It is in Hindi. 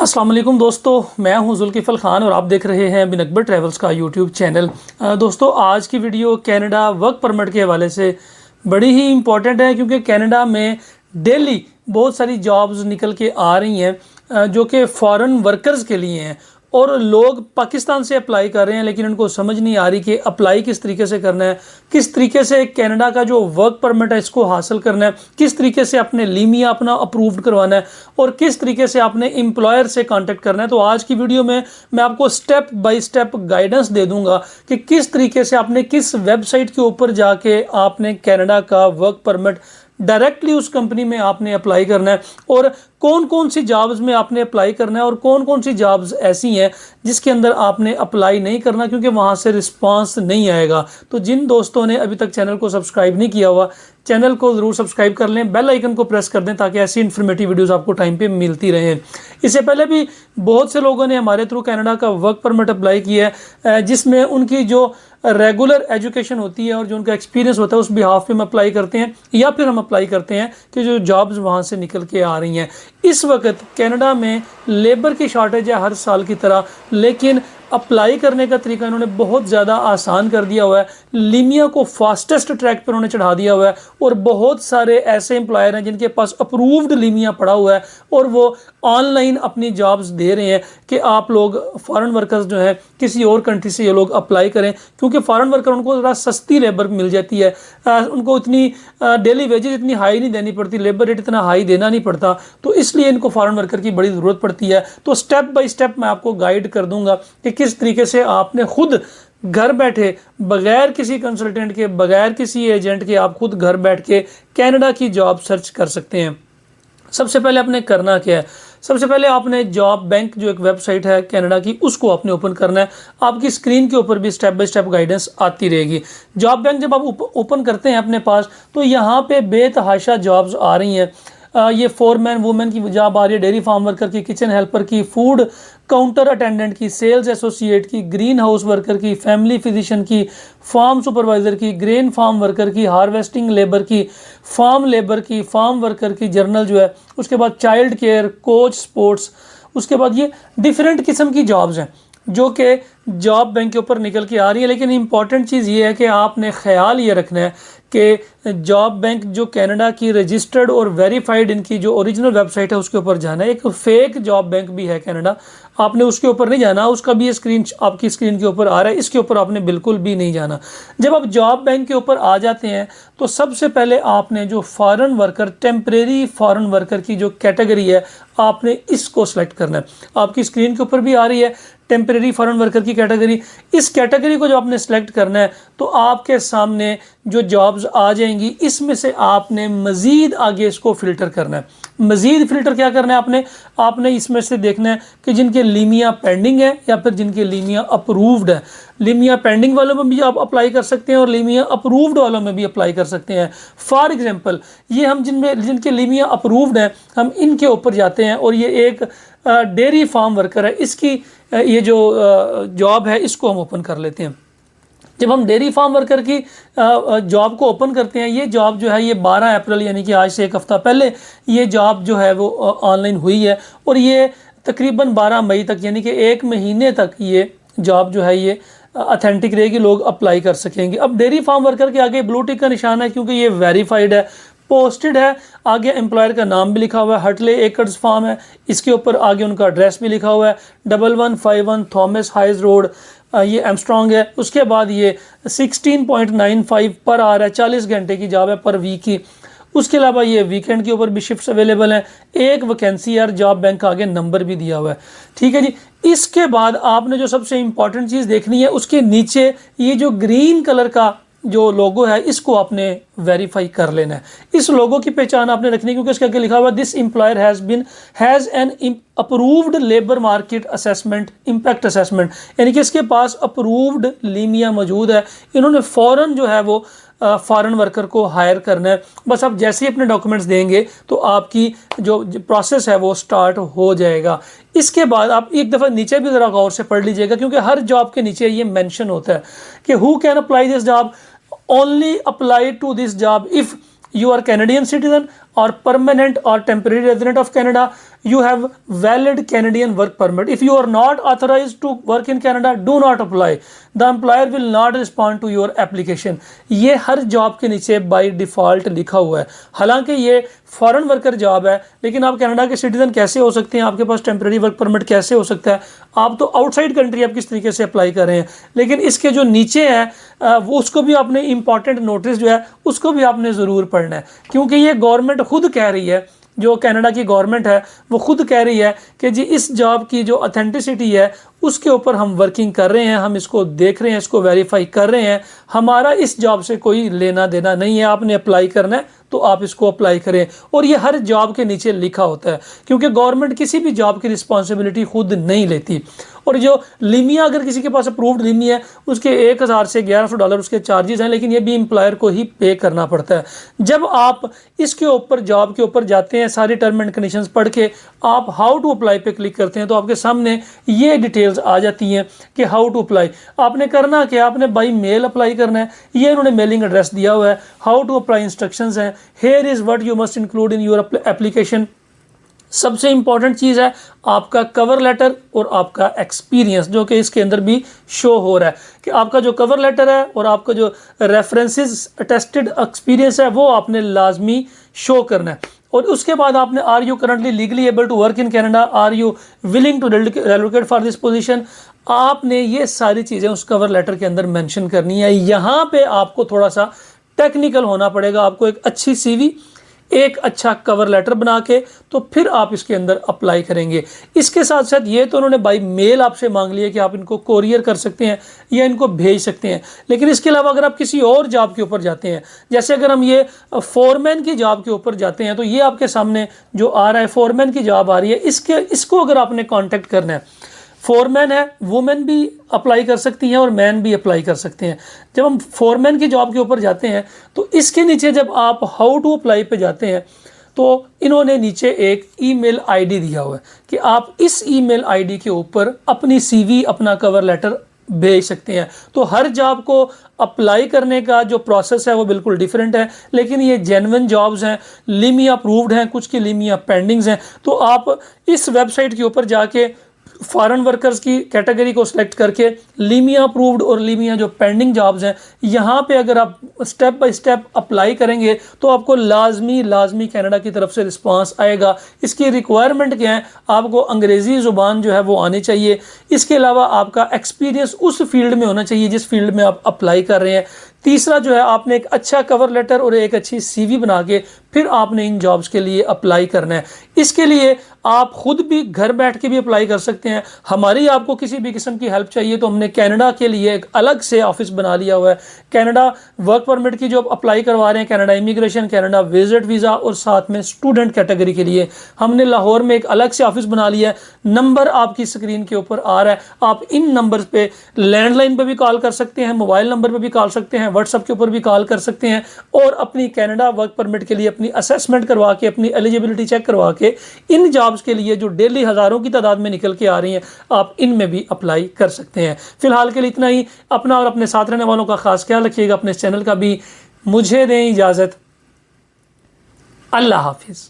अस्सलाम वालेकुम दोस्तों, मैं हूं जुल्किफ़ल ख़ान और आप देख रहे हैं बिन अकबर ट्रैवल्स का यूट्यूब चैनल। दोस्तों, आज की वीडियो कनाडा वर्क परमिट के हवाले से बड़ी ही इम्पॉर्टेंट है क्योंकि कनाडा में डेली बहुत सारी जॉब्स निकल के आ रही हैं जो कि फ़ॉरेन वर्कर्स के लिए हैं। और लोग पाकिस्तान से अप्लाई कर रहे हैं लेकिन उनको समझ नहीं आ रही कि अप्लाई किस तरीके से करना है, किस तरीके से कनाडा का जो वर्क परमिट है इसको हासिल करना है, किस तरीके से अपने लीमिया अपना अप्रूव्ड करवाना है और किस तरीके से आपने एम्प्लॉयर से कांटेक्ट करना है। तो आज की वीडियो में मैं आपको स्टेप बाय स्टेप गाइडेंस दे दूंगा कि किस तरीके से आपने किस वेबसाइट के ऊपर जाके आपने कनाडा का वर्क परमिट डायरेक्टली उस कंपनी में आपने अप्लाई करना है और कौन कौन सी जॉब्स में आपने अप्लाई करना है और कौन कौन सी जॉब्स ऐसी हैं जिसके अंदर आपने अप्लाई नहीं करना क्योंकि वहाँ से रिस्पांस नहीं आएगा। तो जिन दोस्तों ने अभी तक चैनल को सब्सक्राइब नहीं किया हुआ, चैनल को ज़रूर सब्सक्राइब कर लें, बेल आइकन को प्रेस कर दें ताकि ऐसी इन्फॉर्मेटिव वीडियोस आपको टाइम पे मिलती रहें। इससे पहले भी बहुत से लोगों ने हमारे थ्रू कनाडा का वर्क परमिट अप्लाई किया है जिसमें उनकी जो रेगुलर एजुकेशन होती है और जो उनका एक्सपीरियंस होता है उस बिहाफ पे हम अप्लाई करते हैं या फिर हम अप्लाई करते हैं कि जो जॉब्स वहाँ से निकल के आ रही हैं। इस वक्त कनाडा में लेबर की शॉर्टेज है हर साल की तरह, लेकिन अप्लाई करने का तरीका इन्होंने बहुत ज़्यादा आसान कर दिया हुआ है। लीमिया को फास्टेस्ट ट्रैक पर उन्होंने चढ़ा दिया हुआ है और बहुत सारे ऐसे एम्प्लॉयर हैं जिनके पास अप्रूव्ड लीमिया पड़ा हुआ है और वो ऑनलाइन अपनी जॉब्स दे रहे हैं कि आप लोग फॉरेन वर्कर्स जो हैं किसी और कंट्री से ये लोग अप्लाई करें क्योंकि फॉरेन वर्कर उनको ज़रा सस्ती लेबर मिल जाती है, उनको इतनी डेली वेजेस इतनी हाई नहीं देनी पड़ती, लेबर रेट इतना हाई देना नहीं पड़ता, तो इसलिए इनको फॉरेन वर्कर की बड़ी ज़रूरत पड़ती है। तो स्टेप बाय स्टेप मैं आपको गाइड कर दूंगा कि किस तरीके से आपने खुद घर बैठे बगैर किसी कंसल्टेंट के, बगैर किसी एजेंट के, आप खुद घर बैठ के कनाडा की जॉब सर्च कर सकते हैं। सबसे पहले आपने करना क्या है? सबसे पहले आपने जॉब बैंक जो एक वेबसाइट है कनाडा की उसको आपने ओपन करना है। आपकी स्क्रीन के ऊपर भी स्टेप बाय स्टेप गाइडेंस आती रहेगी। जॉब बैंक जब आप ओपन करते हैं अपने पास तो यहाँ पे बेतहाशा जॉब्स आ रही हैं। ये फोरमैन वुमेन की जॉब आ रही है, डेयरी फार्म वर्कर की, किचन हेल्पर की, फूड काउंटर अटेंडेंट की, सेल्स एसोसिएट की, ग्रीन हाउस वर्कर की, फैमिली फिजिशियन की, फार्म सुपरवाइज़र की, ग्रेन फार्म वर्कर की, हार्वेस्टिंग लेबर की, फार्म लेबर की, फार्म वर्कर की, जर्नल जो है, उसके बाद चाइल्ड केयर, कोच स्पोर्ट्स, उसके बाद ये डिफरेंट किस्म की जॉब्स हैं जो कि जॉब बैंक के ऊपर निकल के आ रही है। लेकिन इंपॉर्टेंट चीज़ ये है कि आपने ख्याल ये रखना है कि जॉब बैंक जो कनाडा की रजिस्टर्ड और वेरीफाइड इनकी जो ओरिजिनल वेबसाइट है उसके ऊपर जाना है। एक फेक जॉब बैंक भी है कनाडा, आपने उसके ऊपर नहीं जाना, उसका भी ये स्क्रीन आपकी स्क्रीन के ऊपर आ रहा है, इसके ऊपर आपने बिल्कुल भी नहीं जाना। जब आप जॉब बैंक के ऊपर आ जाते हैं तो सबसे पहले आपने जो foreign worker, temporary foreign worker की जो कैटेगरी है आपने इसको सेलेक्ट करना है। आपकी स्क्रीन के ऊपर भी आ रही है टेम्परेरी फॉरेन वर्कर की कैटेगरी। इस कैटेगरी को जो आपने सेलेक्ट करना है तो आपके सामने जो जॉब्स आ जाएंगी इसमें से आपने मज़ीद आगे इसको फ़िल्टर करना है। मज़ीद फ़िल्टर क्या करना है आपने इसमें से देखना है कि जिनके लीमिया पेंडिंग है या फिर जिनके लीमिया अप्रूव्ड है। लीमिया पेंडिंग वालों में भी आप अप्लाई कर सकते हैं और लीमिया अप्रूव्ड वालों में भी अप्लाई कर सकते हैं। फॉर एग्जांपल ये हम जिनके लीमिया अप्रूव्ड हैं हम इनके ऊपर जाते हैं और ये एक डेयरी फार्म वर्कर है, इसकी ये जो जॉब है इसको हम ओपन कर लेते हैं। जब हम डेयरी फार्म वर्कर की जॉब को ओपन करते हैं, ये जॉब जो है ये 12 अप्रैल यानी कि आज से एक हफ़्ता पहले ये जॉब जो है वो ऑनलाइन हुई है और ये तकरीबन 12 मई तक यानी कि 1 महीने तक ये जॉब जो है ये ऑथेंटिक रहेगी, लोग अप्लाई कर सकेंगे। अब डेयरी फार्म वर्कर के आगे ब्लू टिक का निशान है क्योंकि ये वेरीफाइड है, पोस्टेड है, आगे एम्प्लॉयर का नाम भी लिखा हुआ है, हटले एकर्स फार्म है, इसके ऊपर आगे उनका एड्रेस भी लिखा हुआ है, 1151 थॉमस हाइज रोड, ये एमस्ट्रॉन्ग है। उसके बाद ये 16.95 पर आवर है, 40 घंटे की जॉब है पर वीक की। उसके अलावा ये वीकेंड के ऊपर भी शिफ्ट्स अवेलेबल हैं। एक वैकेंसी और जॉब बैंक का आगे नंबर भी दिया हुआ है, ठीक है जी। इसके बाद आपने जो सबसे इंपॉर्टेंट चीज़ देखनी है उसके नीचे ये जो ग्रीन कलर का जो लोगो है इसको आपने वेरीफाई कर लेना है। इस लोगो की पहचान आपने रखनी है क्योंकि इसके आगे लिखा हुआ है this employer has an approved labour market assessment impact assessment, यानी कि इसके पास अप्रूव्ड लीमिया मौजूद है। इन्होंने फ़ौरन जो है वो फॉरेन वर्कर को हायर करना है। बस आप जैसे ही अपने डॉक्यूमेंट्स देंगे तो आपकी जो प्रोसेस है वो स्टार्ट हो जाएगा। इसके बाद आप एक दफ़ा नीचे भी ज़रा गौर से पढ़ लीजिएगा क्योंकि हर जॉब के नीचे ये मेंशन होता है कि who can apply this job, only apply to this job if you are Canadian citizen or permanent or temporary resident of Canada, you have valid Canadian work permit. If you are not authorized to work in Canada, do not apply. The employer will not respond to your application. ये हर जॉब के नीचे बाय डिफ़ॉल्ट लिखा हुआ है। हालांकि ये फॉरेन वर्कर जॉब है, लेकिन आप कनाडा के सिटीजन कैसे हो सकते हैं, आपके पास टेम्प्रेरी वर्क परमिट कैसे हो सकता है? आप तो आउटसाइड कंट्री आप किस तरीके से अप्लाई कर रहे हैं। लेकिन इसके जो नीचे है वो उसको भी आपने इंपॉर्टेंट नोटिस जो है उसको भी आपने ज़रूर पढ़ना है, क्योंकि ये गवर्नमेंट खुद कह रही है, जो कनाडा की गवर्नमेंट है वो खुद कह रही है कि जी इस जॉब की जो ऑथेंटिसिटी है उसके ऊपर हम वर्किंग कर रहे हैं, हम इसको देख रहे हैं, इसको वेरीफाई कर रहे हैं, हमारा इस जॉब से कोई लेना देना नहीं है। आपने अप्लाई करना है तो आप इसको अप्लाई करें। और ये हर जॉब के नीचे लिखा होता है, क्योंकि गवर्नमेंट किसी भी जॉब की रिस्पॉन्सिबिलिटी खुद नहीं लेती। और जो लीमिया, अगर किसी के पास अप्रूव्ड लीमिया है, उसके 1000 से $1100 उसके चार्जेस हैं, लेकिन ये भी एम्प्लॉयर को ही पे करना पड़ता है। जब आप इसके ऊपर जॉब के ऊपर जाते हैं, सारी टर्म एंड कंडीशंस पढ़ के आप हाउ टू अप्लाई पे क्लिक करते हैं, तो आपके सामने ये डिटेल्स आ जाती हैं कि हाउ टू अप्लाई। आपने करना क्या, आपने बाई मेल अप्लाई करना है। ये उन्होंने मेलिंग एड्रेस दिया हुआ है, हाउ टू अप्लाई इंस्ट्रक्शंस हैं, here is what you must include in your application. सबसे इंपॉर्टेंट चीज़ है आपका कवर लेटर और आपका एक्सपीरियंस, जो कि इसके अंदर भी शो हो रहा है कि आपका जो कवर लेटर है और आपका जो रेफरेंसेस अटेस्टेड एक्सपीरियंस है वो आपने लाजमी शो करना है। और उसके बाद आपने are you currently legally able to work in Canada, are you willing to relocate for this position, आपने ये सारी चीज़ें उस कवर लेटर के अंदर मेंशन करनी है। यहाँ पे आपको थोड़ा सा टेक्निकल होना पड़ेगा, आपको एक अच्छी सीवी, एक अच्छा कवर लेटर बना के तो फिर आप इसके अंदर अप्लाई करेंगे। इसके साथ साथ ये तो उन्होंने बाई मेल आपसे मांग लिया कि आप इनको कोरियर कर सकते हैं या इनको भेज सकते हैं, लेकिन इसके अलावा अगर आप किसी और जॉब के ऊपर जाते हैं, जैसे अगर हम ये फोरमैन की जॉब के ऊपर जाते हैं, तो ये आपके सामने जो आ रहा है फोरमैन की जॉब आ रही है, इसको अगर आपने कॉन्टेक्ट करना है, फोरमैन है, वुमेन भी अप्लाई कर सकती हैं और मैन भी अप्लाई कर सकते हैं। जब हम फोरमैन की जॉब के ऊपर जाते हैं तो इसके नीचे जब आप हाउ टू अप्लाई पे जाते हैं तो इन्होंने नीचे एक ईमेल आईडी दिया हुआ है कि आप इस ईमेल आईडी के ऊपर अपनी सीवी, अपना कवर लेटर भेज सकते हैं। तो हर जॉब को अप्लाई करने का जो प्रोसेस है वो बिल्कुल डिफरेंट है, लेकिन ये जेन्युइन जॉब्स हैं, लीमिया अप्रूव्ड हैं, कुछ की लीमिया पेंडिंग्स हैं। तो आप इस वेबसाइट के ऊपर जाके फॉरेन वर्कर्स की कैटेगरी को सिलेक्ट करके लीमिया अप्रूव्ड और लीमिया जो पेंडिंग जॉब्स हैं, यहाँ पे अगर आप स्टेप बाय स्टेप अप्लाई करेंगे तो आपको लाजमी कनाडा की तरफ से रिस्पांस आएगा। इसकी रिक्वायरमेंट क्या है, आपको अंग्रेज़ी ज़ुबान जो है वो आनी चाहिए। इसके अलावा आपका एक्सपीरियंस उस फील्ड में होना चाहिए जिस फील्ड में आप अप्लाई कर रहे हैं। तीसरा जो है, आपने एक अच्छा कवर लेटर और एक अच्छी सीवी बना के फिर आपने इन जॉब्स के लिए अप्लाई करना है। इसके लिए आप खुद भी घर बैठ के भी अप्लाई कर सकते हैं। हमारी आपको किसी भी किस्म की हेल्प चाहिए तो हमने कनाडा के लिए एक अलग से ऑफिस बना लिया हुआ है। कनाडा वर्क परमिट की जो अप्लाई करवा रहे हैं, Canada immigration, Canada visit visa और साथ में स्टूडेंट कैटेगरी के लिए हमने लाहौर में एक अलग से ऑफिस बना लिया है। नंबर आपकी स्क्रीन के ऊपर आ रहा है, आप इन नंबर पे लैंडलाइन पर भी कॉल कर सकते हैं, मोबाइल नंबर पर भी कॉल सकते हैं, व्हाट्सएप के ऊपर भी कॉल कर सकते हैं और अपनी कनाडा वर्क परमिट के लिए अपनी असेसमेंट करवा के, अपनी एलिजिबिलिटी चेक करवा के इन जॉब्स के लिए जो डेली हज़ारों की तादाद में निकल के आ रही हैं, आप इनमें भी अप्लाई कर सकते हैं। फिलहाल के लिए इतना ही। अपना और अपने साथ रहने वालों का खास ख्याल रखिएगा, अपने चैनल का भी। मुझे दें इजाज़त। अल्लाह हाफिज़।